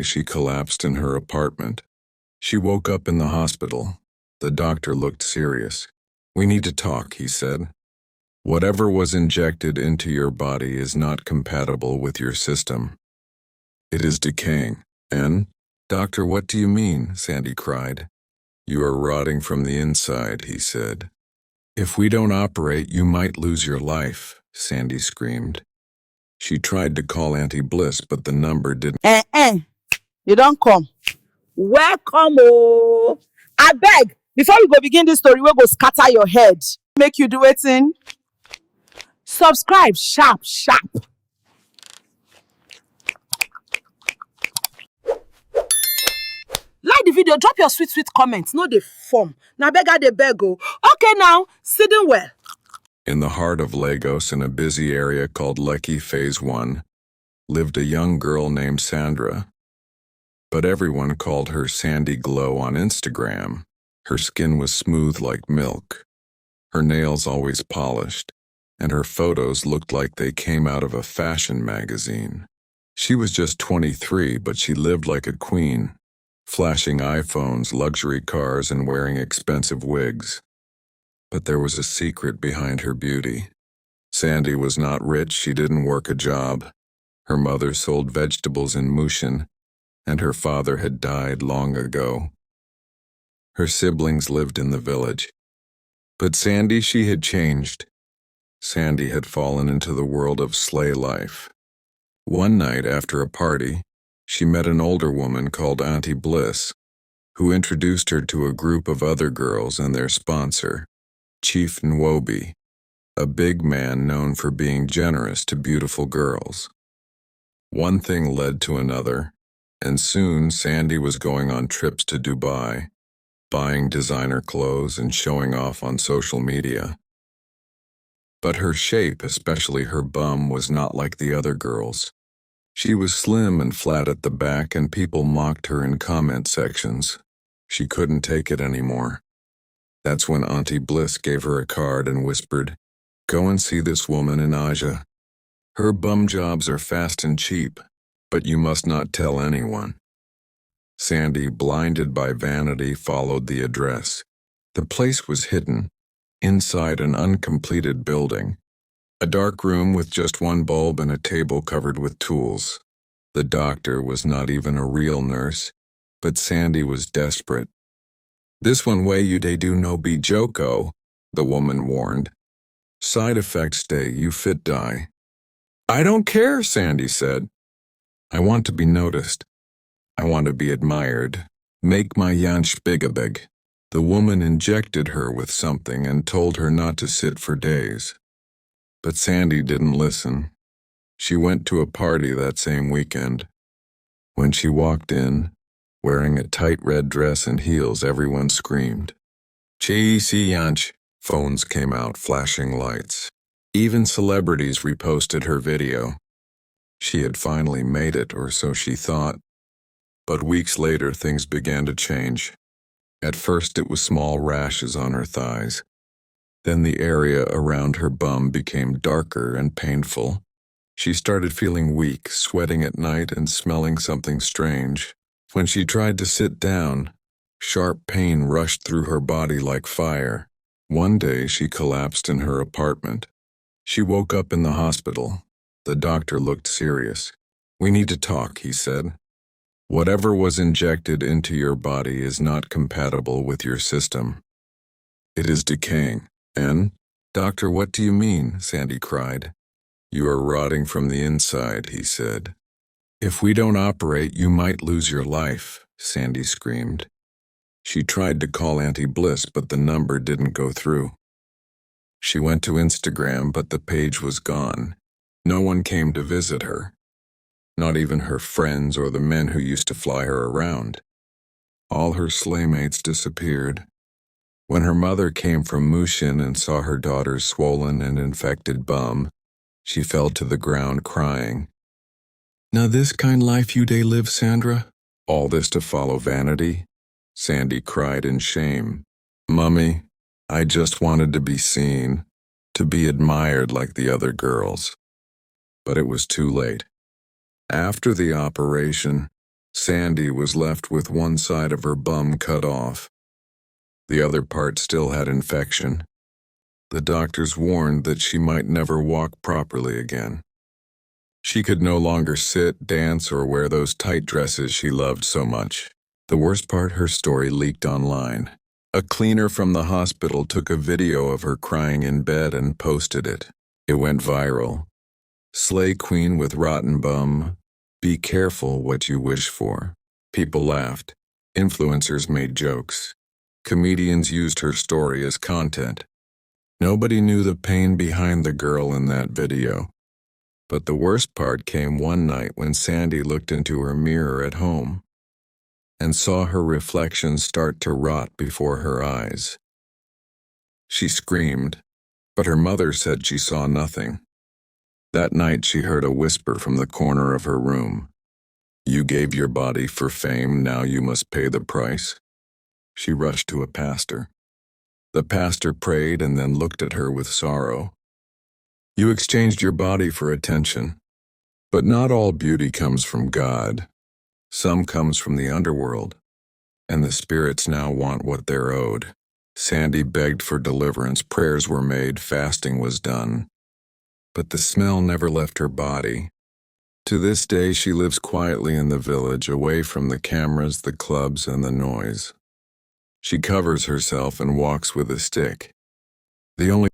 She collapsed in her apartment. She woke up in the hospital. The doctor looked serious. "We need to talk," he said. "Whatever was injected into your body is not compatible with your system. It is decaying." "And? Doctor, what do you mean?" Sandy cried. "You are rotting from the inside," he said. "If we don't operate, you might lose your life," Sandy screamed. She tried to call Auntie Bliss, but the number didn't. You don't come. Welcome, oh. I beg, before we go begin this story, we go scatter your head. Make you do it in. Subscribe, sharp. Like the video, drop your sweet comments. No, they form. Now beg, they beg, oh. Okay, now, sitting well. In the heart of Lagos, in a busy area called Lekki Phase 1, lived a young girl named Sandra. But everyone called her Sandy Glow on Instagram. Her skin was smooth like milk, her nails always polished, and her photos looked like they came out of a fashion magazine. She was just 23, but she lived like a queen, flashing iPhones, luxury cars, and wearing expensive wigs. But there was a secret behind her beauty. Sandy was not rich, she didn't work a job. Her mother sold vegetables in Mushin, and her father had died long ago. Her siblings lived in the village. But Sandy, she had changed. Sandy had fallen into the world of slay life. One night after a party, she met an older woman called Auntie Bliss, who introduced her to a group of other girls and their sponsor, Chief Nwobi, a big man known for being generous to beautiful girls. One thing led to another, and soon Sandy was going on trips to Dubai, buying designer clothes and showing off on social media. But her shape, especially her bum, was not like the other girls. She was slim and flat at the back, and people mocked her in comment sections. She couldn't take it anymore. That's when Auntie Bliss gave her a card and whispered, "Go and see this woman in Aja. Her bum jobs are fast and cheap, but you must not tell anyone." Sandy, blinded by vanity, followed the address. The place was hidden, inside an uncompleted building. A dark room with just one bulb and a table covered with tools. The doctor was not even a real nurse, but Sandy was desperate. "This one way you dey do no be joko," the woman warned. "Side effects day, you fit die." "I don't care," Sandy said. "I want to be noticed. I want to be admired. Make my yanch big. The woman injected her with something and told her not to sit for days. But Sandy didn't listen. She went to a party that same weekend. When she walked in, wearing a tight red dress and heels, everyone screamed. "Cheesy yanch." Phones came out, flashing lights. Even celebrities reposted her video. She had finally made it, or so she thought. But weeks later, things began to change. At first, it was small rashes on her thighs. Then the area around her bum became darker and painful. She started feeling weak, sweating at night, and smelling something strange. When she tried to sit down, sharp pain rushed through her body like fire. One day, she collapsed in her apartment. She woke up in the hospital. The doctor looked serious. "We need to talk," he said. "Whatever was injected into your body is not compatible with your system. It is decaying." "And? Doctor, what do you mean?" Sandy cried. "You are rotting from the inside," he said. "If we don't operate, you might lose your life," Sandy screamed. She tried to call Auntie Bliss, but the number didn't go through. She went to Instagram, but the page was gone. No one came to visit her. Not even her friends or the men who used to fly her around. All her slaymates disappeared. When her mother came from Mushin and saw her daughter's swollen and infected bum, she fell to the ground crying. "Now this kind life you dey live, Sandra? All this to follow vanity?" Sandy cried in shame. "Mummy, I just wanted to be seen, to be admired like the other girls." But it was too late. After the operation, Sandy was left with one side of her bum cut off. The other part still had infection. The doctors warned that she might never walk properly again. She could no longer sit, dance, or wear those tight dresses she loved so much. The worst part, her story leaked online. A cleaner from the hospital took a video of her crying in bed and posted it. It went viral. Slay queen with rotten bum. Be careful what you wish for. People laughed. Influencers made jokes. Comedians used her story as content. Nobody knew the pain behind the girl in that video. But the worst part came one night when Sandy looked into her mirror at home and saw her reflection start to rot before her eyes. She screamed, but her mother said she saw nothing. That night she heard a whisper from the corner of her room. You gave your body for fame, now you must pay the price. She rushed to a pastor. The pastor prayed and then looked at her with sorrow. You exchanged your body for attention, but not all beauty comes from God. Some comes from the underworld, and the spirits now want what they're owed. Sandy begged for deliverance, prayers were made, fasting was done. But the smell never left her body. To this day, she lives quietly in the village, away from the cameras, the clubs, and the noise. She covers herself and walks with a stick. The only